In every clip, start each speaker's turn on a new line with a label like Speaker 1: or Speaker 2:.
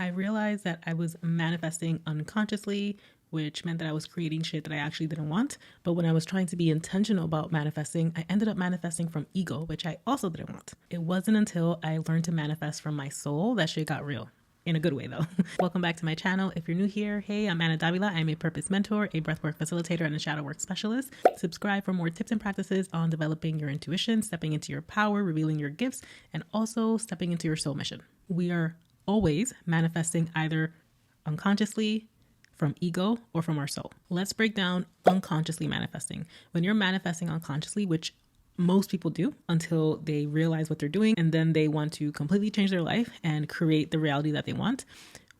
Speaker 1: I realized that I was manifesting unconsciously, which meant that I was creating shit that I actually didn't want. But when I was trying to be intentional about manifesting, I ended up manifesting from ego, which I also didn't want. It wasn't until I learned to manifest from my soul that shit got real. In a good way, though. Welcome back to my channel. If you're new here, hey, I'm Anna Davila. I'm a purpose mentor, a breathwork facilitator, and a shadow work specialist. Subscribe for more tips and practices on developing your intuition, stepping into your power, revealing your gifts, and also stepping into your soul mission. We are always manifesting either unconsciously, from ego, or from our soul. Let's break down unconsciously manifesting. When you're manifesting unconsciously, which most people do until they realize what they're doing, and then they want to completely change their life and create the reality that they want.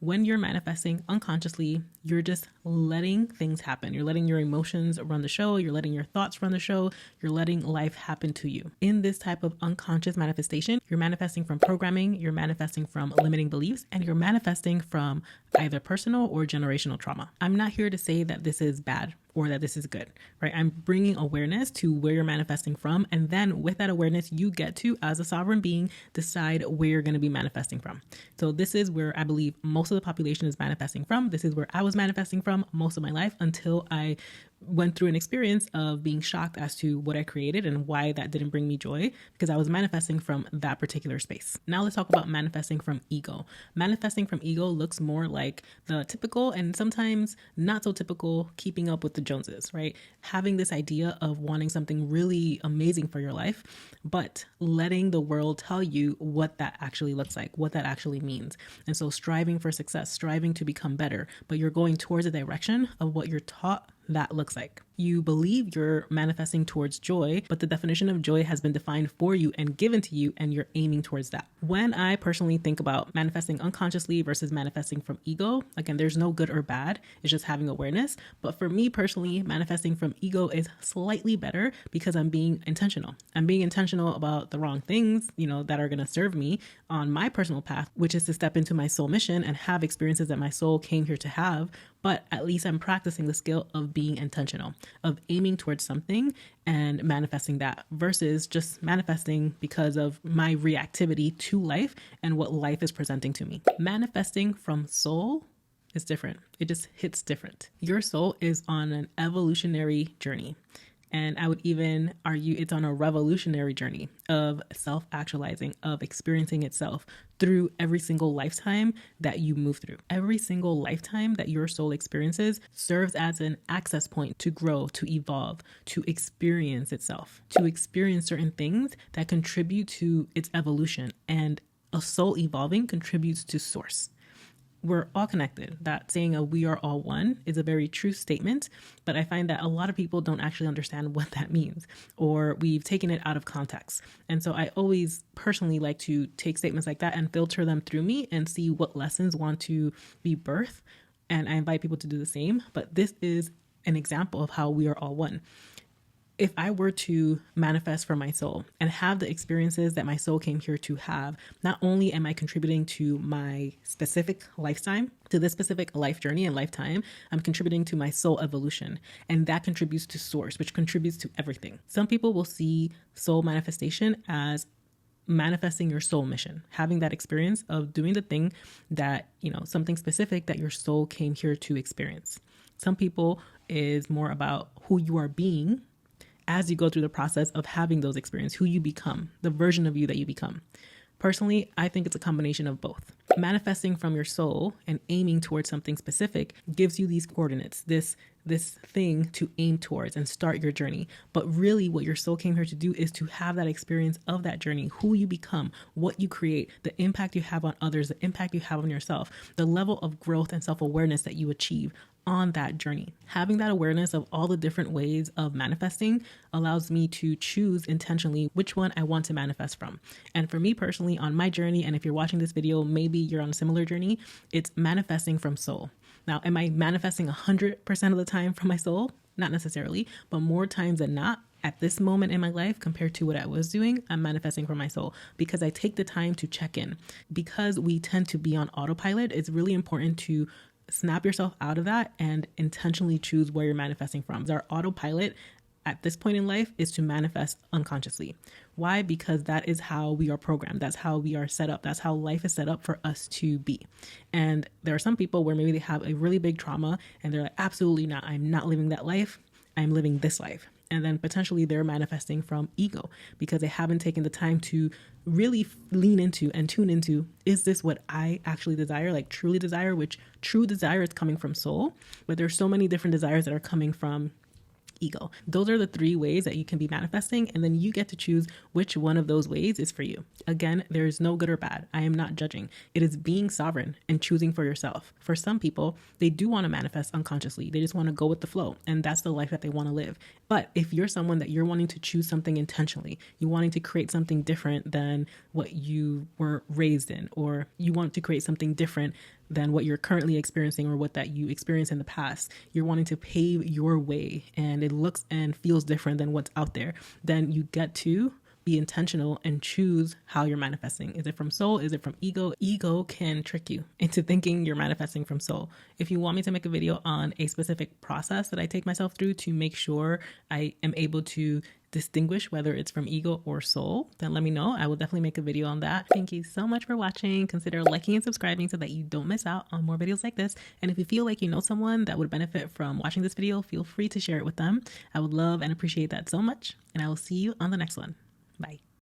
Speaker 1: When you're manifesting unconsciously, you're just letting things happen. You're letting your emotions run the show. You're letting your thoughts run the show. You're letting life happen to you. In this type of unconscious manifestation, you're manifesting from programming, you're manifesting from limiting beliefs, and you're manifesting from either personal or generational trauma. I'm not here to say that this is bad or that this is good, right? I'm bringing awareness to where you're manifesting from. And then with that awareness, you get to, as a sovereign being, decide where you're going to be manifesting from. So this is where I believe most of the population is manifesting from. This is where I was manifesting from most of my life until I went through an experience of being shocked as to what I created and why that didn't bring me joy, because I was manifesting from that particular space. Now let's talk about manifesting from ego. Manifesting from ego looks more like the typical and sometimes not so typical keeping up with the Joneses, right? Having this idea of wanting something really amazing for your life, but letting the world tell you what that actually looks like, what that actually means. And so striving for success, striving to become better, but you're going towards a direction of what you're taught that looks like. You believe you're manifesting towards joy, but the definition of joy has been defined for you and given to you, and you're aiming towards that. When I personally think about manifesting unconsciously versus manifesting from ego, again, there's no good or bad. It's just having awareness. But for me personally, manifesting from ego is slightly better because I'm being intentional. I'm being intentional about the wrong things, that are going to serve me on my personal path, which is to step into my soul mission and have experiences that my soul came here to have. But at least I'm practicing the skill of being intentional, of aiming towards something and manifesting that versus just manifesting because of my reactivity to life and what life is presenting to me. Manifesting from soul is different. It just hits different. Your soul is on an evolutionary journey. And I would even argue it's on a revolutionary journey of self-actualizing, of experiencing itself through every single lifetime that you move through. Every single lifetime that your soul experiences serves as an access point to grow, to evolve, to experience itself, to experience certain things that contribute to its evolution. And a soul evolving contributes to source. We're all connected. That saying we are all one is a very true statement, but I find that a lot of people don't actually understand what that means, or we've taken it out of context. And so I always personally like to take statements like that and filter them through me and see what lessons want to be birthed. And I invite people to do the same, but this is an example of how we are all one. If I were to manifest from my soul and have the experiences that my soul came here to have, not only am I contributing to my specific lifetime, to this specific life journey and lifetime, I'm contributing to my soul evolution. And that contributes to source, which contributes to everything. Some people will see soul manifestation as manifesting your soul mission, having that experience of doing the thing that, something specific that your soul came here to experience. Some people is more about who you are being as you go through the process of having those experiences, who you become, the version of you that you become. Personally, I think it's a combination of both. Manifesting from your soul and aiming towards something specific gives you these coordinates, this thing to aim towards and start your journey. But really what your soul came here to do is to have that experience of that journey, who you become, what you create, the impact you have on others, the impact you have on yourself, the level of growth and self-awareness that you achieve on that journey. Having that awareness of all the different ways of manifesting allows me to choose intentionally which one I want to manifest from. And for me personally, on my journey, and if you're watching this video, maybe you're on a similar journey, it's manifesting from soul. Now, am I manifesting 100% of the time from my soul? Not necessarily, but more times than not, at this moment in my life compared to what I was doing, I'm manifesting from my soul because I take the time to check in. Because we tend to be on autopilot, it's really important to snap yourself out of that and intentionally choose where you're manifesting from. Our autopilot at this point in life is to manifest unconsciously. Why? Because that is how we are programmed. That's how we are set up. That's how life is set up for us to be. And there are some people where maybe they have a really big trauma and they're like, absolutely not. I'm not living that life. I'm living this life. And then potentially they're manifesting from ego because they haven't taken the time to really lean into and tune into, is this what I actually desire, like truly desire, which true desire is coming from soul, but there's so many different desires that are coming from ego. Those are the 3 ways that you can be manifesting, and then you get to choose which one of those ways is for you. Again, there is no good or bad. I am not judging. It is being sovereign and choosing for yourself. For some people, they do want to manifest unconsciously. They just want to go with the flow, and that's the life that they want to live. But if you're someone that you're wanting to choose something intentionally, you wanting to create something different than what you were raised in, or you want to create something different than what you're currently experiencing or what that you experienced in the past, you're wanting to pave your way and it looks and feels different than what's out there, then you get to be intentional and choose how you're manifesting. Is it from soul? Is it from ego? Ego can trick you into thinking you're manifesting from soul. If you want me to make a video on a specific process that I take myself through to make sure I am able to distinguish whether it's from ego or soul, then let me know. I will definitely make a video on that. Thank you so much for watching. Consider liking and subscribing so that you don't miss out on more videos like this. And if you feel like you know someone that would benefit from watching this video, feel free to share it with them. I would love and appreciate that so much. And I will see you on the next one. Bye.